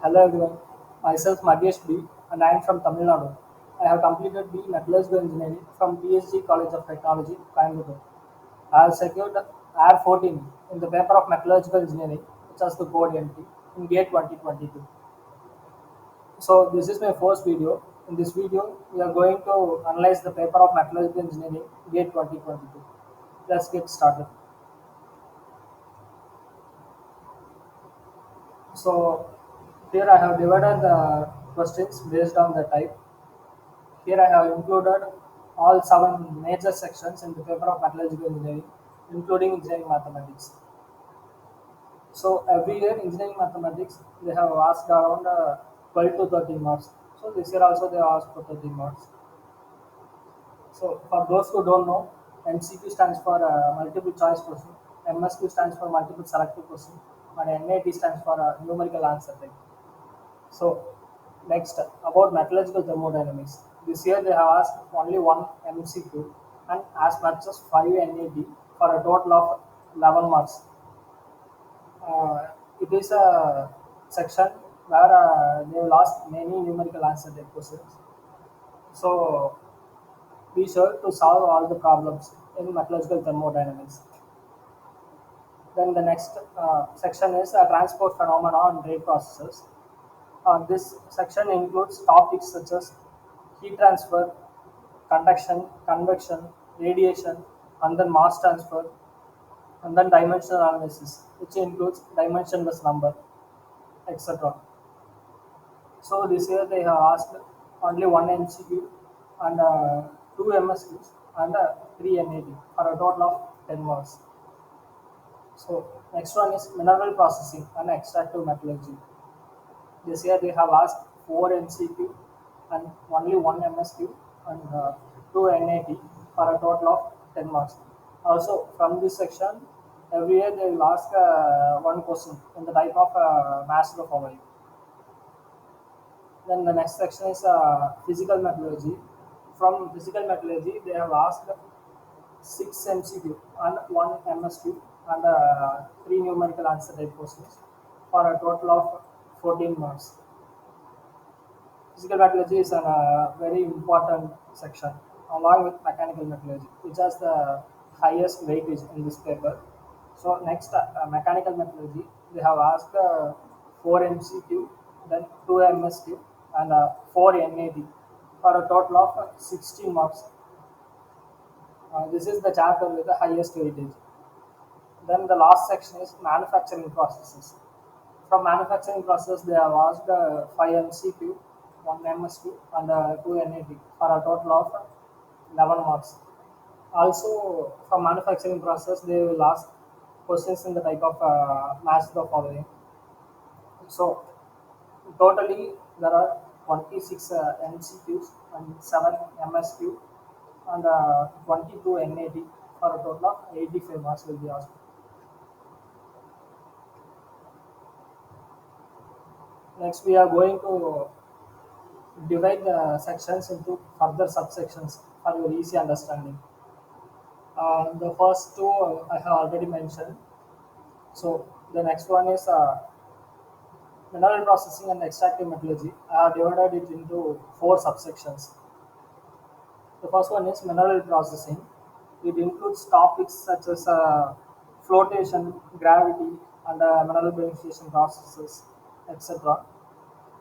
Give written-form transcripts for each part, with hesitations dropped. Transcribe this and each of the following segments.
Hello everyone, myself Magesh B and I am from Tamil Nadu. I have completed B Metallurgical Engineering from PSG College of Technology, Coimbatore. I have secured R14 in the paper of Metallurgical Engineering, which has the code entry in GATE 2022. So this is my first video. In this video, we are going to analyze the paper of Metallurgical Engineering GATE 2022. Let's get started. So here I have divided the questions based on the type. Here I have included all 7 major sections in the paper of metallurgical engineering, including engineering mathematics. So every year engineering mathematics they have asked around 12 to 13 marks. So this year also they asked for 13 marks. So for those who don't know, MCQ stands for multiple choice question, MSQ stands for multiple selective question, and NAT stands for numerical answer type. So next about metallurgical thermodynamics. This year they have asked only one MCQ and as much as 5 NAT for a total of 11 marks. It is a section where they will ask many numerical answer type questions. So be sure to solve all the problems in metallurgical thermodynamics. Then the next section is transport phenomena and rate processes. This section includes topics such as heat transfer, conduction, convection, radiation, and then mass transfer, and then dimensional analysis, which includes dimensionless number, etc. So this year they have asked only one MCQ and 2 MSQs and 3 NAT for a total of 10 marks. So next one is mineral processing and extractive metallurgy. This year they have asked 4 MCQ and only one MSQ and 2 NAT for a total of 10 marks. Also from this section, every year they will ask one question in the type of match the following. Then the next section is physical metallurgy. From physical metallurgy, they have asked 6 MCQ and 1 MSQ and 3 numerical answer type questions for a total of 14 marks. Physical metallurgy is a very important section along with mechanical metallurgy, which has the highest weightage in this paper. So next, mechanical metallurgy, they have asked 4 MCQ, then 2 MSQ and 4 NAT for a total of 16 marks. This is the chapter with the highest weightage. Then the last section is manufacturing processes. From manufacturing process, they have asked 5 MCQ, 1 MSQ, and 2 NAT for a total of 11 marks. Also, from manufacturing process, they will ask questions in the type of match the following. So, totally there are 26 MCQs and 7 MSQ and 22 NAT for a total of 85 marks will be asked. Next, we are going to divide the sections into further subsections for your easy understanding. The first two I have already mentioned. So the next one is mineral processing and extractive metallurgy. I have divided it into 4 subsections. The first one is mineral processing. It includes topics such as flotation, gravity, and mineral beneficiation processes, etc.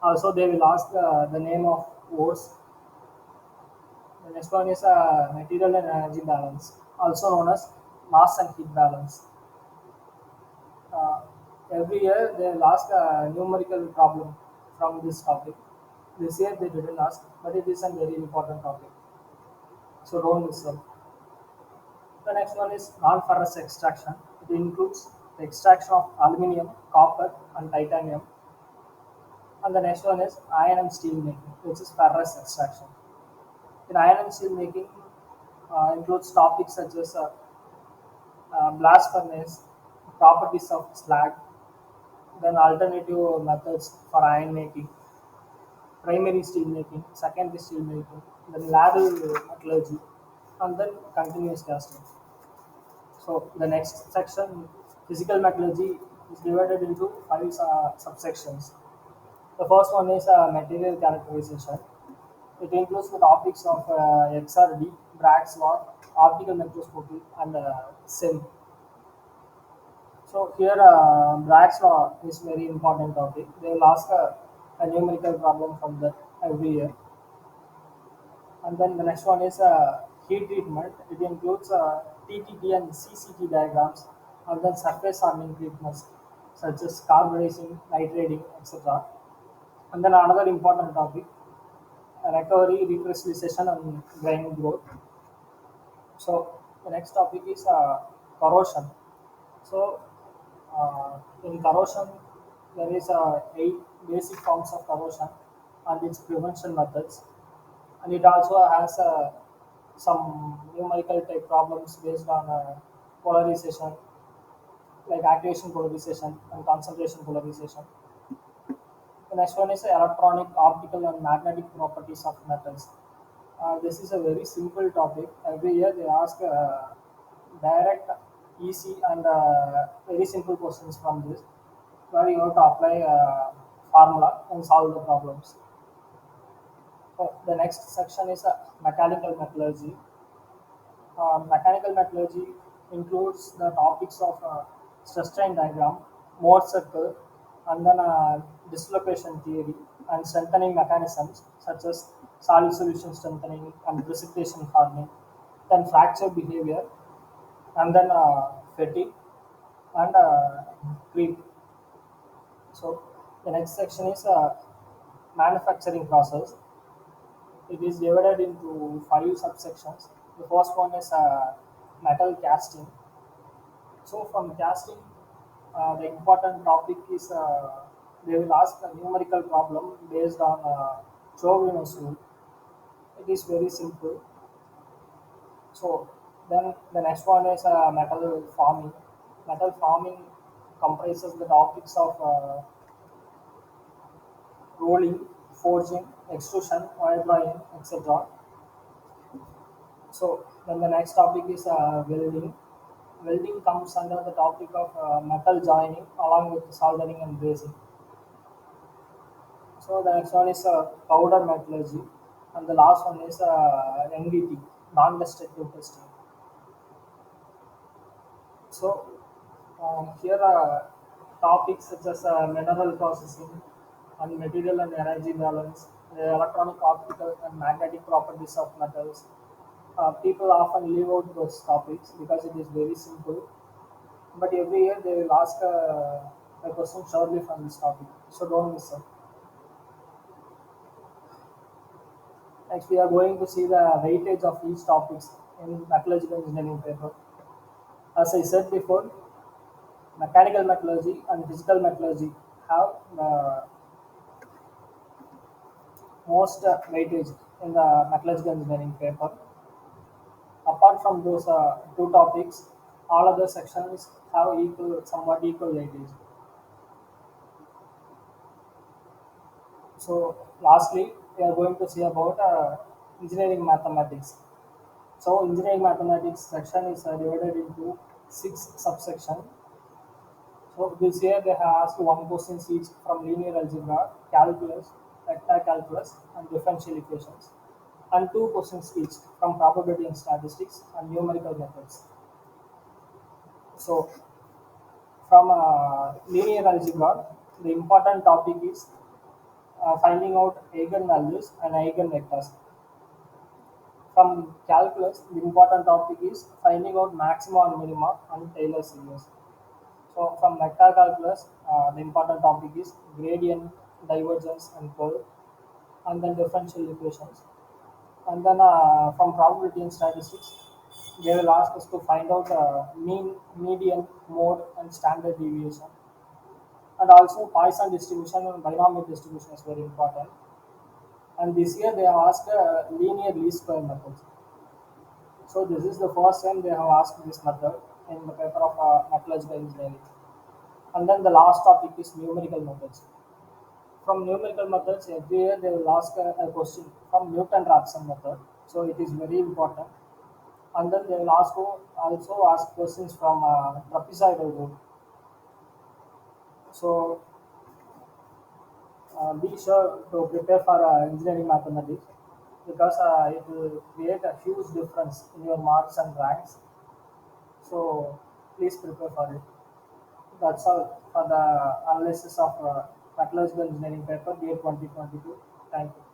Also, they will ask the name of ores. The next one is material and energy balance, also known as mass and heat balance. Uh, every year they will ask a numerical problem from this topic. This year they didn't ask, but it is a very important topic. So don't miss it. The next one is non-ferrous extraction. It includes the extraction of aluminium, copper, and titanium. And the next one is iron and steel making, which is ferrous extraction. In iron and steel making, includes topics such as blast furnace, properties of slag, then alternative methods for iron making, primary steel making, secondary steel making, then ladle metallurgy, and then continuous casting. So the next section, physical metallurgy, is divided into 5 subsections. The first one is material characterization. It includes the topics of XRD, Bragg's law, optical microscopy, and SEM. So here, Bragg's law is very important topic. They will ask a numerical problem from that every year. And then the next one is heat treatment. It includes TTT and CCT diagrams, and then surface hardening treatments such as carburizing, nitrading, etc. And then another important topic, recovery, recrystallization, and grain growth. So the next topic is corrosion. So in corrosion, there is eight basic forms of corrosion and its prevention methods, and it also has some numerical type problems based on polarization, like activation polarization and concentration polarization. The next one is electronic, optical, and magnetic properties of metals. This is a very simple topic. Every year they ask direct, easy, and very simple questions from this, where you have to apply a formula and solve the problems. So the next section is mechanical metallurgy. Mechanical metallurgy includes the topics of stress strain diagram, Mohs circle, and then dislocation theory and strengthening mechanisms such as solid solution strengthening and precipitation hardening, then fracture behavior, and then fatigue and creep. So the next section is manufacturing process. It is divided into five subsections. The first one is metal casting. So from casting, the important topic is they will ask a numerical problem based on Chauvin's rule. It is very simple. So then the next one is metal forming. Metal forming comprises the topics of rolling, forging, extrusion, wire drawing, etc. So then the next topic is welding. Welding comes under the topic of metal joining along with soldering and brazing. So the next one is powder metallurgy, and the last one is NDT, non-destructive testing. So here are topics such as mineral processing and material and energy balance, the electronic, optical, and magnetic properties of metals. People often leave out those topics because it is very simple. But every year they will ask a question surely from this topic, so don't miss it. Next, we are going to see the weightage of each topics in metallurgical engineering paper. As I said before, mechanical metallurgy and physical metallurgy have the most weightage in the metallurgical engineering paper. Apart from those two topics, all other sections have somewhat equal weightage. So, lastly, we are going to see about engineering mathematics. So, engineering mathematics section is divided into six subsections. So, this year they have asked one question each from linear algebra, calculus, vector calculus, and differential equations, and two questions each from probability and statistics and numerical methods. So, from linear algebra, the important topic is finding out eigenvalues and eigenvectors. From calculus, the important topic is finding out maxima and minima and Taylor series. So from vector calculus, the important topic is gradient, divergence, and curve, and then differential equations. And then from probability and statistics, they will ask us to find out mean, median, mode, and standard deviation. And also Poisson distribution and binomial distribution is very important. And this year they have asked linear least square methods. So this is the first time they have asked this method in the paper of metallurgical engineering. And then the last topic is numerical methods. From numerical methods, every year they will ask a question from Newton-Raphson method. So it is very important. And then they will also ask questions from trapezoidal rule. So be sure to prepare for engineering mathematics because it will create a huge difference in your marks and ranks. So please prepare for it. That's all for the analysis of metallurgical engineering paper GATE 2022. Thank you.